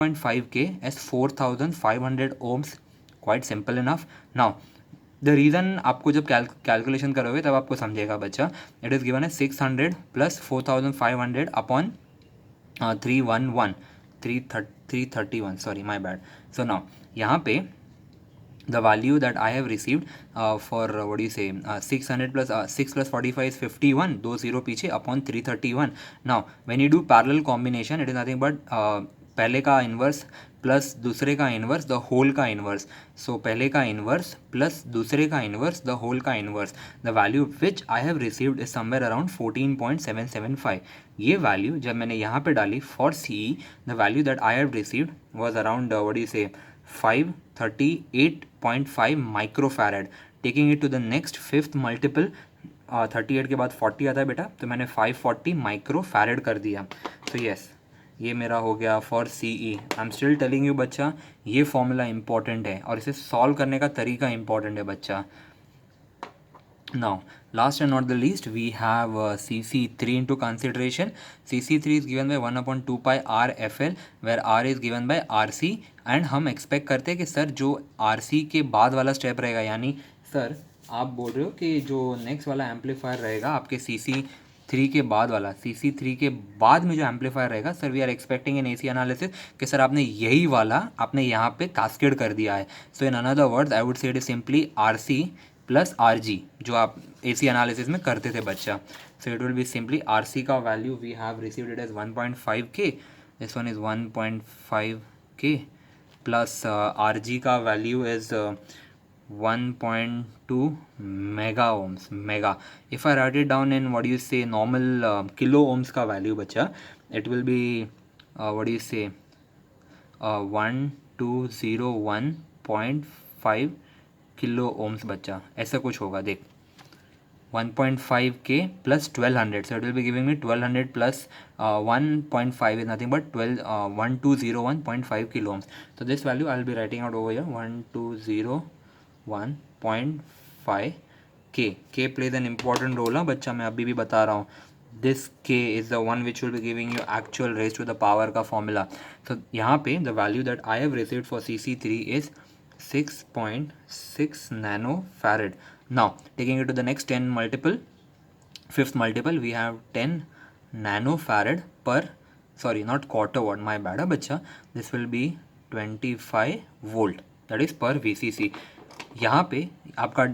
1.5K as 4500 ohms. Quite simple enough. Now the reason आपको जब calculation करोगे तब आपको समझेगा बच्चा. इट इज़ गिवन है 600 plus 4500 upon 331, sorry my bad. So now यहाँ पे the value that I have received for what do you say 600 plus 6 plus 45 is 51, दो zero पीछे upon 331. Now when you do parallel combination it is nothing but पहले का inverse plus दूसरे का inverse the whole का inverse. So पहले का inverse plus दूसरे का इन्वर्स द होल का inverse. The value which I have received is somewhere around 14.775. ये वैल्यू जब मैंने यहाँ पे डाली for C the value that I have received was around what do you say 538.5 microfarad. Taking it to the next fifth multiple 38 के बाद 40 आता है बेटा, तो मैंने 540 माइक्रोफैरड कर दिया. तो यस ये मेरा हो गया for C E. I am still telling you बच्चा ये फॉर्मूला इंपॉर्टेंट है और इसे सॉल्व करने का तरीका इंपॉर्टेंट है बच्चा. Now, last and not the least, we have CC3 into consideration. CC3 is given by 1 upon 2 pi RFL, where R is given by RC. And हम expect करते हैं कि सर जो RC के बाद वाला स्टेप रहेगा, यानी सर आप बोल रहे हो कि जो नेक्स्ट वाला एम्पलीफायर रहेगा आपके CC3 के बाद वाला, CC3 के बाद में जो एम्पलीफायर रहेगा, sir we are expecting in AC analysis कि सर आपने यही वाला आपने यहाँ पे कास्केड कर दिया है. So in another words I would say it is simply RC plus RG जो आप AC एनालिसिस में करते थे बच्चा. So it will be simply RC का value we have received it as 1.5K, this one is 1.5K plus RG का value is 1.2 mega ohms. Mega if I write it down in what you say normal kilo ohms का value बच्चा, it will be what you से 1201.5 kilo ohms बच्चा, ऐसा कुछ होगा. देख 1.5K plus 1200, so it will be giving me 1200 plus 1.5 is nothing but 1201.5 kilo ohms. So this value I will be writing out over here, 1201.5 K. K plays an important role ना बच्चा, मैं अभी भी बता रहा हूँ. This K is the one which will be giving you actual raised to the power का formula. So यहाँ पे the value that I have received for CC3 is 6.6 nanofarad. Now taking it to the next 10 multiple, fifth multiple, we have 10 nanofarad per, sorry not quarter watt, my bad बच्चा, this will be 25 volt, that is per VCC. यहाँ पे आपका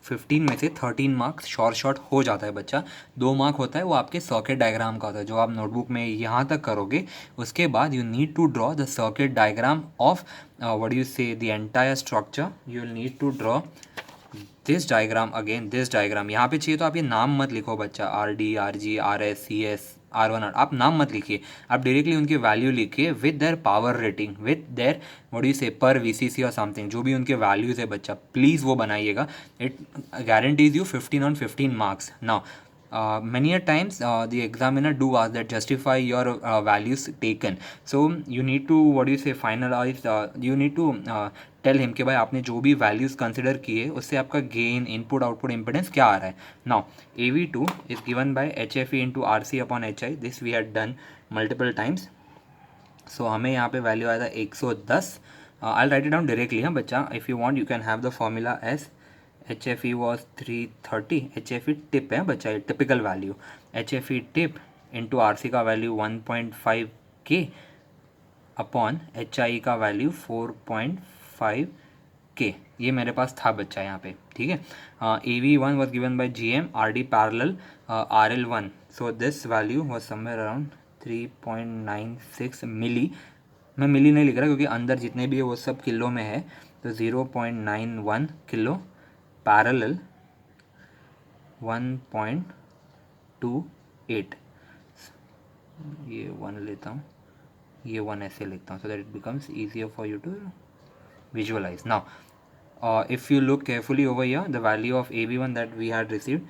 15 में से 13 marks short हो जाता है बच्चा. 2 मार्क होता है वो आपके सर्किट डायग्राम का होता है जो आप नोटबुक में यहाँ तक करोगे. उसके बाद you need to draw the circuit diagram of what you say the entire structure. You will need to draw this diagram again, this diagram. यहाँ पे चाहिए तो आप ये नाम मत लिखो बच्चा, RD RG RS CS R1 आप नाम मत लिखिए, आप डायरेक्टली उनकी वैल्यू लिखिए with their power rating, with their what you से पर VCC और समथिंग, जो भी उनके वैल्यूज़ है बच्चा प्लीज़ वो बनाइएगा. It guarantees you 15 on 15 marks. Now many a times the examiner do ask that justify your values taken. So you need to what do you say finalize, you need to tell him कि भाई आपने जो भी values consider किए उससे आपका gain input output impedance क्या आ रहा है. Now AV2 is given by HFE into RC upon HI. This we had done multiple times. So हमें यहाँ पे वैल्यू आया था 110. I write it down directly. हाँ बच्चा, if you want you can have the formula as HFE was 330. HFE tip है बच्चा, ये typical value. HFE tip into RC का वैल्यू 1.5K अपॉन HI का वैल्यू 4.5K. ये मेरे पास था बच्चा यहाँ पे, ठीक है. AV1 was given by GM, RD parallel RL1. So this value was somewhere around 3.96 मिली. मैं मिली नहीं लिख रहा क्योंकि अंदर जितने भी है वो सब किलो में है. तो 0.91 किलो पैरेलल 1.28. ये 1 लेता हूँ, ये 1 ऐसे लिखता हूँ so that it becomes easier for you to visualize. Now if you look carefully over here, the value of AV1 that we had received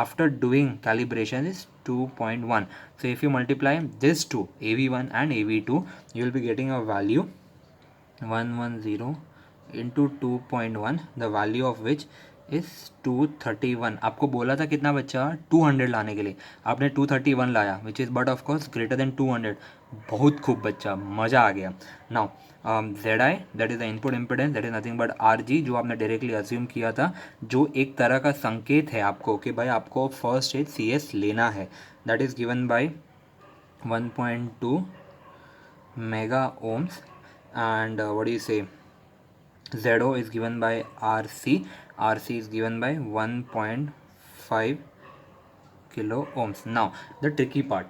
after doing calibration is 2.1. So if you multiply this two, AV1 and AV2, you will be getting a value 110 into 2.1, the value of which is 231. आपको बोला था कितना बच्चा 200 लाने के लिए, आपने 231 लाया which is but of course greater than 200. बहुत खूब बच्चा, मज़ा आ गया. Now ZI, that is the input impedance, that is nothing but RG, जो आपने डायरेक्टली अज्यूम किया था, जो एक तरह का संकेत है आपको कि भाई आपको फर्स्ट स्टेज CS लेना है. That is given by 1.2 mega ohms, and what do you say, ZO is given by RC is given by 1.5 kilo ohms. Now the tricky part,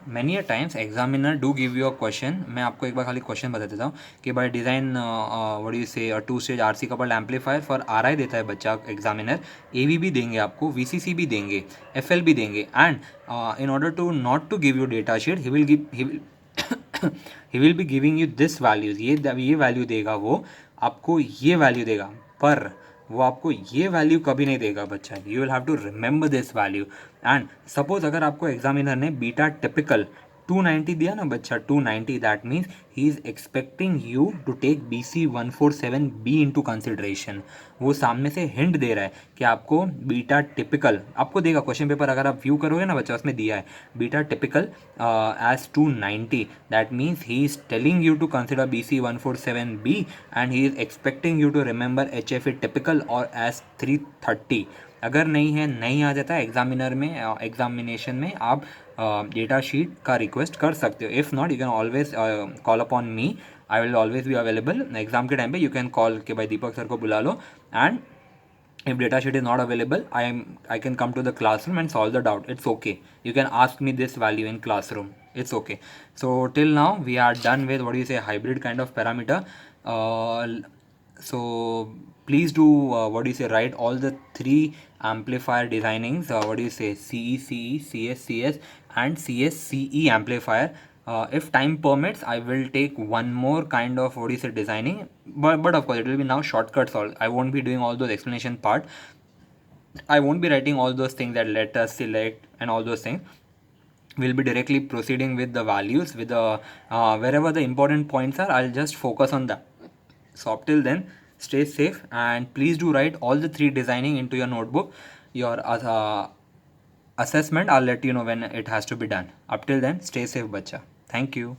many a times examiner do give you a question. मैं आपको एक बार खाली question बता देता हूँ कि भाई design what do you से 2 stage RC coupled amplifier for RI देता है बच्चा एग्जामिनर. AV भी देंगे आपको, VCC भी देंगे, FL भी देंगे, and in order to not to give you data sheet, he will be giving you this values. ये वैल्यू देगा वो आपको, ये वैल्यू देगा, पर वो आपको ये वैल्यू कभी नहीं देगा बच्चा. You will have to remember this value. And suppose अगर आपको एग्जामिनर ने बीटा टिपिकल 290 दिया ना बच्चा, 290, that means he is expecting you to take BC147B into consideration. वो सामने से हिंट दे रहा है कि आपको बीटा टिपिकल आपको देगा. क्वेश्चन पेपर अगर आप व्यू करोगे ना बच्चा, उसमें दिया है beta typical as 290. That means he is telling you to consider BC147B and he is expecting you to remember HFE typical और एज 330. अगर नहीं है, नहीं आ जाता है एग्जामिनर में, एग्जामिनेशन में आप डेटा शीट का रिक्वेस्ट कर सकते हो. If not, you can always call upon me. I will always be available. Exam के टाइम पे यू कैन कॉल कि भाई दीपक सर को बुला लो, and if data sheet is not available, I can come to the classroom and solve the doubt. It's okay. You can ask me this value in classroom. It's okay. So till now we are done with what do you say, hybrid kind of parameter. So please do what do you say, write all the 3 amplifier designings, what do you say, CE, CS, and CS amplifier. If time permits, I will take one more kind of what do you say designing, but of course it will be now shortcuts. All I won't be doing all those explanation part. I won't be writing all those things that let us select and all those things. We'll be directly proceeding with the values, with the wherever the important points are, I'll just focus on that. So up till then, stay safe, and please do write all the 3 designing into your notebook. Your assessment, I'll let you know when it has to be done. Up till then, stay safe, bacha. Thank you.